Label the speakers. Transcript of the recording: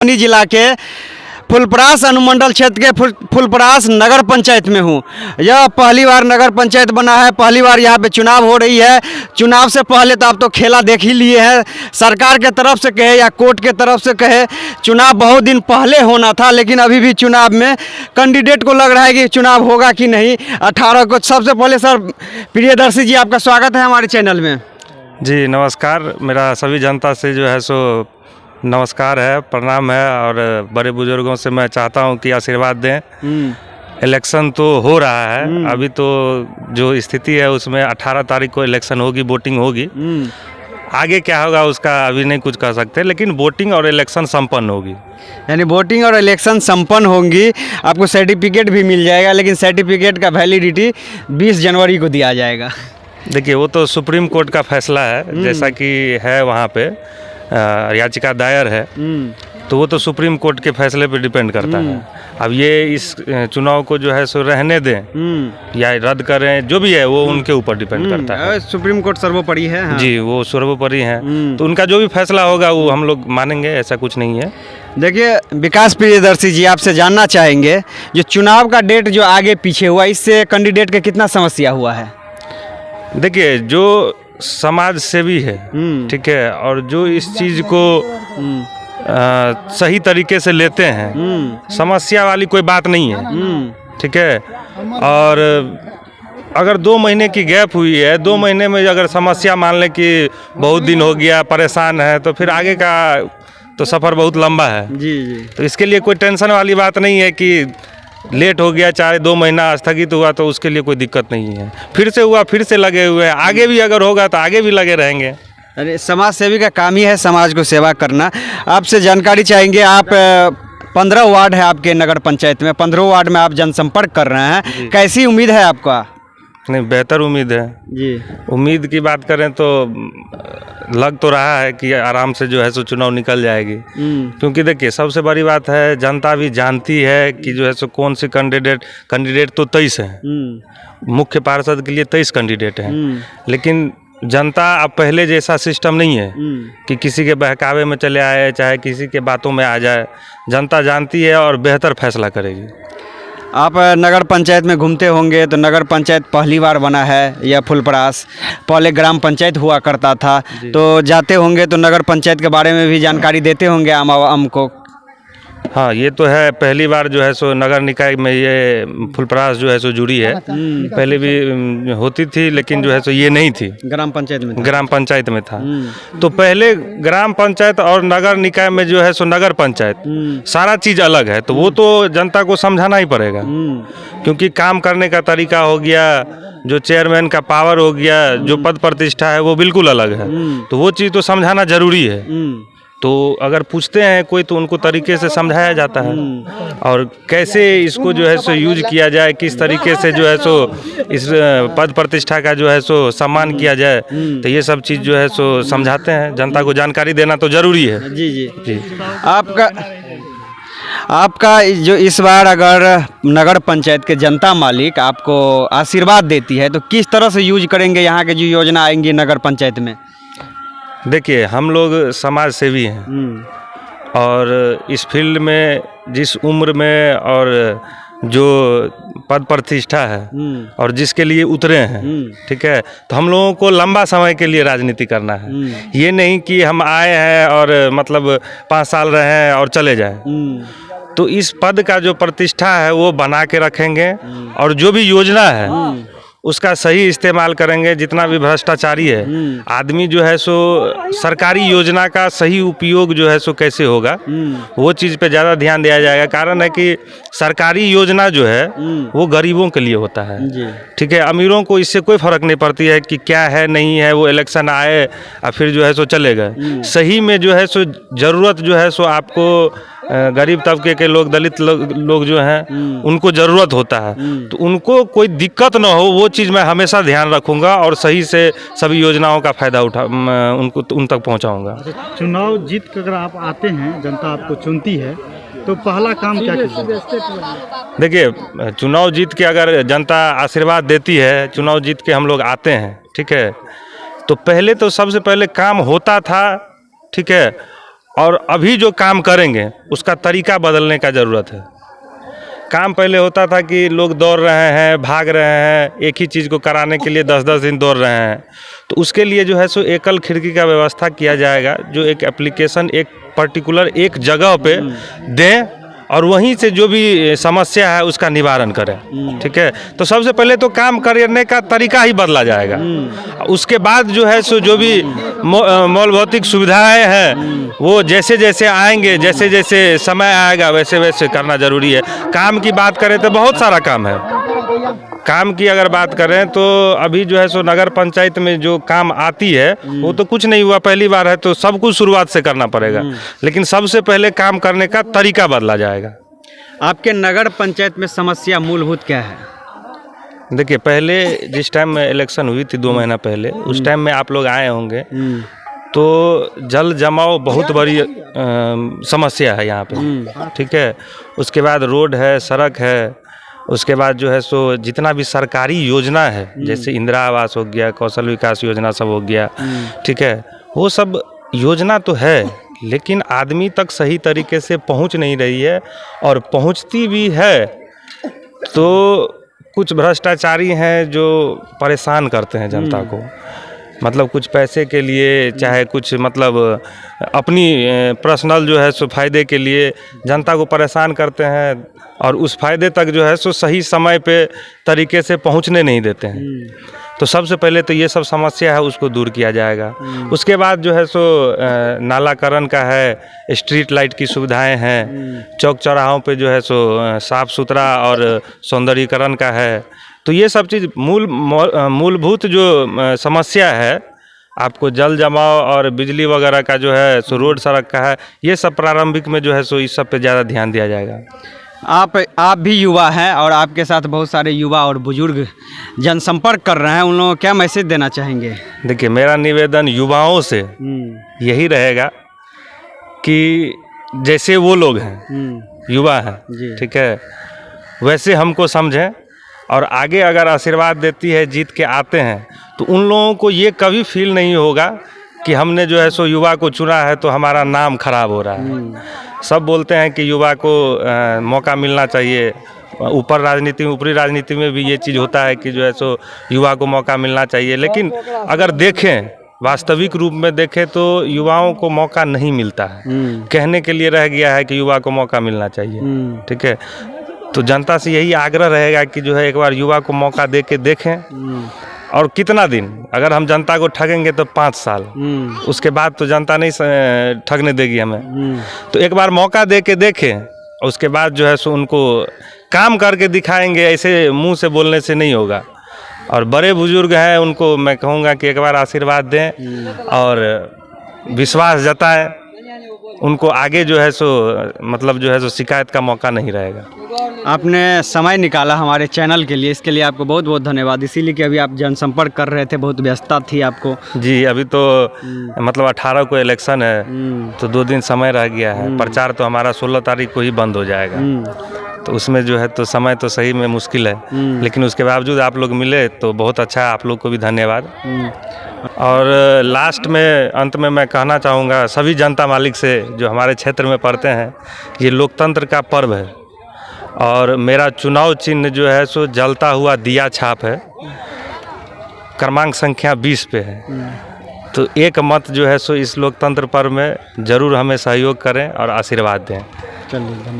Speaker 1: मधुबनी जिला के फुलपरास अनुमंडल क्षेत्र के फुलपरास नगर पंचायत में हूँ। यह पहली बार नगर पंचायत बना है, पहली बार यहाँ पे चुनाव हो रही है। चुनाव से पहले तो आप तो खेला देख ही लिए हैं। सरकार के तरफ से कहे या कोर्ट के तरफ से कहे, चुनाव बहुत दिन पहले होना था, लेकिन अभी भी चुनाव में कैंडिडेट को लग रहा है कि चुनाव होगा कि नहीं 18 को। सबसे पहले सर प्रियदर्शी जी, आपका स्वागत है हमारे चैनल में।
Speaker 2: जी नमस्कार। मेरा सभी जनता से जो है सो नमस्कार है, प्रणाम है। और बड़े बुजुर्गों से मैं चाहता हूं कि आशीर्वाद दें। इलेक्शन तो हो रहा है, अभी तो जो स्थिति है उसमें 18 तारीख को इलेक्शन होगी, वोटिंग होगी। आगे क्या होगा उसका अभी नहीं कुछ कह सकते, लेकिन वोटिंग और इलेक्शन संपन्न होगी।
Speaker 1: यानी वोटिंग और इलेक्शन संपन्न होंगी, आपको सर्टिफिकेट भी मिल जाएगा, लेकिन सर्टिफिकेट का वैलिडिटी 20 जनवरी को दिया जाएगा।
Speaker 2: देखिए वो तो सुप्रीम कोर्ट का फैसला है, जैसा कि है वहाँ पे याचिका दायर है, तो वो तो सुप्रीम कोर्ट के फैसले पे डिपेंड करता है। अब ये इस चुनाव को जो है सो रहने दें या रद्द करें, जो भी है वो उनके ऊपर डिपेंड करता है।
Speaker 1: सुप्रीम कोर्ट सर्वोपरि है। हाँ।
Speaker 2: जी वो सर्वोपरि हैं, तो उनका जो भी फैसला होगा वो हम लोग मानेंगे, ऐसा कुछ नहीं है।
Speaker 1: देखिए विकास प्रियदर्शी जी, आपसे जानना चाहेंगे, जो चुनाव का डेट जो आगे पीछे हुआ, इससे कैंडिडेट का कितना समस्या हुआ है?
Speaker 2: देखिए जो समाज सेवी है, ठीक है, और जो इस चीज़ को सही तरीके से लेते हैं, समस्या वाली कोई बात नहीं है, ठीक है। और अगर 2 महीने की गैप हुई है, 2 महीने में अगर समस्या मान लें कि बहुत दिन हो गया, परेशान है, तो फिर आगे का तो सफ़र बहुत लंबा है। जी जी। तो इसके लिए कोई टेंशन वाली बात नहीं है कि लेट हो गया, चाहे 2 महीना स्थगित हुआ तो उसके लिए कोई दिक्कत नहीं है। फिर से हुआ, फिर से लगे हुए हैं, आगे भी अगर होगा तो आगे भी लगे रहेंगे।
Speaker 1: अरे समाज सेवी का काम ही है समाज को सेवा करना। आपसे जानकारी चाहेंगे, आप 15 वार्ड है आपके नगर पंचायत में, 15 वार्ड में आप जनसंपर्क कर रहे हैं, कैसी उम्मीद है आपका?
Speaker 2: नहीं, बेहतर उम्मीद है जी। उम्मीद की बात करें तो लग तो रहा है कि आराम से जो है सो चुनाव निकल जाएगी, क्योंकि देखिए सबसे बड़ी बात है, जनता भी जानती है कि जो है सो कौन सी कैंडिडेट तो 23 है, मुख्य पार्षद के लिए 23 कैंडिडेट हैं, लेकिन जनता अब पहले जैसा सिस्टम नहीं है कि किसी के बहकावे में चले आए, चाहे किसी के बातों में आ जाए। जनता जानती है और बेहतर फैसला करेगी।
Speaker 1: आप नगर पंचायत में घूमते होंगे, तो नगर पंचायत पहली बार बना है यह फुलपरास, पहले ग्राम पंचायत हुआ करता था, तो जाते होंगे तो नगर पंचायत के बारे में भी जानकारी देते होंगे आम को।
Speaker 2: हाँ ये तो है, पहली बार जो है सो नगर निकाय में ये फुलपरास जो है सो जुड़ी है। पहले भी होती थी, लेकिन जो है सो ये नहीं थी,
Speaker 1: ग्राम पंचायत में था।
Speaker 2: ग्राम पंचायत में था। तो पहले ग्राम पंचायत और नगर निकाय में जो है सो नगर पंचायत सारा चीज़ अलग है, तो वो तो जनता को समझाना ही पड़ेगा, क्योंकि काम करने का तरीका हो गया, जो चेयरमैन का पावर हो गया, जो पद प्रतिष्ठा है वो बिल्कुल अलग है, तो वो चीज़ तो समझाना जरूरी है। तो अगर पूछते हैं कोई तो उनको तरीके से समझाया जाता है, और कैसे इसको जो है सो यूज किया जाए, किस तरीके से जो है सो इस पद प्रतिष्ठा का जो है सो सम्मान किया जाए, तो ये सब चीज़ जो है सो समझाते हैं। जनता को जानकारी देना तो जरूरी है। जी जी जी।
Speaker 1: आपका जो इस बार अगर नगर पंचायत के जनता मालिक आपको आशीर्वाद देती है, तो किस तरह से यूज करेंगे यहाँ के जो योजना आएंगी नगर पंचायत में?
Speaker 2: देखिए हम लोग समाज सेवी हैं, और इस फील्ड में जिस उम्र में और जो पद प्रतिष्ठा है और जिसके लिए उतरे हैं, ठीक है, तो हम लोगों को लंबा समय के लिए राजनीति करना है। ये नहीं कि हम आए हैं और मतलब 5 साल रहे हैं और चले जाए। तो इस पद का जो प्रतिष्ठा है वो बना के रखेंगे, और जो भी योजना है उसका सही इस्तेमाल करेंगे। जितना भी भ्रष्टाचारी है आदमी जो है सो सरकारी योजना का सही उपयोग जो है सो कैसे होगा, वो चीज़ पे ज़्यादा ध्यान दिया जाएगा। कारण है कि सरकारी योजना जो है वो गरीबों के लिए होता है, ठीक है। अमीरों को इससे कोई फ़र्क नहीं पड़ती है कि क्या है नहीं है, वो इलेक्शन आए और फिर जो है सो चले गए। सही में जो है सो ज़रूरत जो है सो आपको गरीब तबके के लोग, दलित लोग जो हैं उनको ज़रूरत होता है, तो उनको कोई दिक्कत ना हो, वो चीज़ मैं हमेशा ध्यान रखूँगा और सही से सभी योजनाओं का फ़ायदा उन तक पहुँचाऊँगा।
Speaker 3: चुनाव जीत कर अगर आप आते हैं, जनता आपको चुनती है, तो पहला काम क्या कीजिए?
Speaker 2: देखिए चुनाव जीत के अगर जनता आशीर्वाद देती है, चुनाव जीत के हम लोग आते हैं, ठीक है, तो पहले तो सबसे पहले काम होता था, ठीक है, और अभी जो काम करेंगे उसका तरीका बदलने का ज़रूरत है। काम पहले होता था कि लोग दौड़ रहे हैं, भाग रहे हैं, एक ही चीज़ को कराने के लिए 10-10 दिन दौड़ रहे हैं। तो उसके लिए जो है सो एकल खिड़की का व्यवस्था किया जाएगा, जो एक एप्लीकेशन एक पर्टिकुलर एक जगह पे दें और वहीं से जो भी समस्या है उसका निवारण करें। ठीक है, तो सबसे पहले तो काम करने का तरीका ही बदला जाएगा। उसके बाद जो है सो जो भी मौल भौतिक सुविधाएं हैं वो जैसे जैसे आएंगे, जैसे जैसे समय आएगा वैसे वैसे करना ज़रूरी है। काम की बात करें तो बहुत सारा काम है। काम की अगर बात करें तो अभी जो है सो नगर पंचायत में जो काम आती है वो तो कुछ नहीं हुआ, पहली बार है तो सब कुछ शुरुआत से करना पड़ेगा। लेकिन सबसे पहले काम करने का तरीका बदला जाएगा।
Speaker 1: आपके नगर पंचायत में समस्या मूलभूत क्या है?
Speaker 2: देखिए, पहले जिस टाइम में इलेक्शन हुई थी 2 महीना पहले, उस टाइम में आप लोग आए होंगे तो जल जमाव बहुत बड़ी समस्या है यहाँ पे। ठीक है, उसके बाद रोड है, सड़क है, उसके बाद जो है सो जितना भी सरकारी योजना है जैसे इंदिरा आवास हो गया, कौशल विकास योजना सब हो गया। ठीक है, वो सब योजना तो है लेकिन आदमी तक सही तरीके से पहुंच नहीं रही है, और पहुंचती भी है तो कुछ भ्रष्टाचारी हैं जो परेशान करते हैं जनता को। मतलब कुछ पैसे के लिए, चाहे कुछ मतलब अपनी पर्सनल जो है सो फ़ायदे के लिए जनता को परेशान करते हैं, और उस फ़ायदे तक जो है सो सही समय पे तरीके से पहुंचने नहीं देते हैं। तो सबसे पहले तो ये सब समस्या है उसको दूर किया जाएगा। उसके बाद जो है सो नालाकरण का है, स्ट्रीट लाइट की सुविधाएं हैं, चौक चौराहों पे जो है सो साफ़ सुथरा और सौंदर्यीकरण का है। तो ये सब चीज़ मूलभूत जो समस्या है, आपको जल जमाव और बिजली वगैरह का जो है सो रोड सड़क का है, ये सब प्रारंभिक में जो है सो इस सब पे ज़्यादा ध्यान दिया जाएगा।
Speaker 1: आप भी युवा हैं और आपके साथ बहुत सारे युवा और बुजुर्ग जनसंपर्क कर रहे हैं, उन लोगों को क्या मैसेज देना चाहेंगे?
Speaker 2: देखिए, मेरा निवेदन युवाओं से यही रहेगा कि जैसे वो लोग हैं, युवा हैं, ठीक है, वैसे हमको समझें, और आगे अगर आशीर्वाद देती है, जीत के आते हैं, तो उन लोगों को ये कभी फील नहीं होगा कि हमने जो है सो युवा को चुना है तो हमारा नाम खराब हो रहा है। सब बोलते हैं कि युवा को मौका मिलना चाहिए। ऊपर राजनीति में, ऊपरी राजनीति में भी ये चीज़ होता है कि जो है सो युवा को मौका मिलना चाहिए, लेकिन अगर देखें, वास्तविक रूप में देखें तो युवाओं को मौका नहीं मिलता है। कहने के लिए रह गया है कि युवा को मौका मिलना चाहिए। ठीक है, तो जनता से यही आग्रह रहेगा कि जो है एक बार युवा को मौका दे के देखें। और कितना दिन, अगर हम जनता को ठगेंगे तो 5 साल, उसके बाद तो जनता नहीं ठगने देगी हमें। तो एक बार मौका दे के देखें, उसके बाद जो है सो उनको काम करके दिखाएंगे, ऐसे मुंह से बोलने से नहीं होगा। और बड़े बुजुर्ग हैं, उनको मैं कहूँगा कि एक बार आशीर्वाद दें और विश्वास जताएं, उनको आगे जो है सो मतलब जो है सो शिकायत का मौका नहीं रहेगा।
Speaker 1: आपने समय निकाला हमारे चैनल के लिए, इसके लिए आपको बहुत बहुत धन्यवाद। इसीलिए कि अभी आप जनसंपर्क कर रहे थे, बहुत व्यस्तता थी आपको।
Speaker 2: जी, अभी तो मतलब 18 को इलेक्शन है, तो 2 दिन समय रह गया है। प्रचार तो हमारा 16 तारीख को ही बंद हो जाएगा, तो उसमें जो है तो समय तो सही में मुश्किल है, लेकिन उसके बावजूद आप लोग मिले तो बहुत अच्छा है। आप लोग को भी धन्यवाद। और लास्ट में, अंत में मैं कहना चाहूँगा सभी जनता मालिक से जो हमारे क्षेत्र में पढ़ते हैं, ये लोकतंत्र का पर्व है, और मेरा चुनाव चिन्ह जो है सो जलता हुआ दिया छाप है, क्रमांक संख्या 20 पे है। तो एक मत जो है सो इस लोकतंत्र पर्व में ज़रूर हमें सहयोग करें और आशीर्वाद दें।
Speaker 3: चलिए।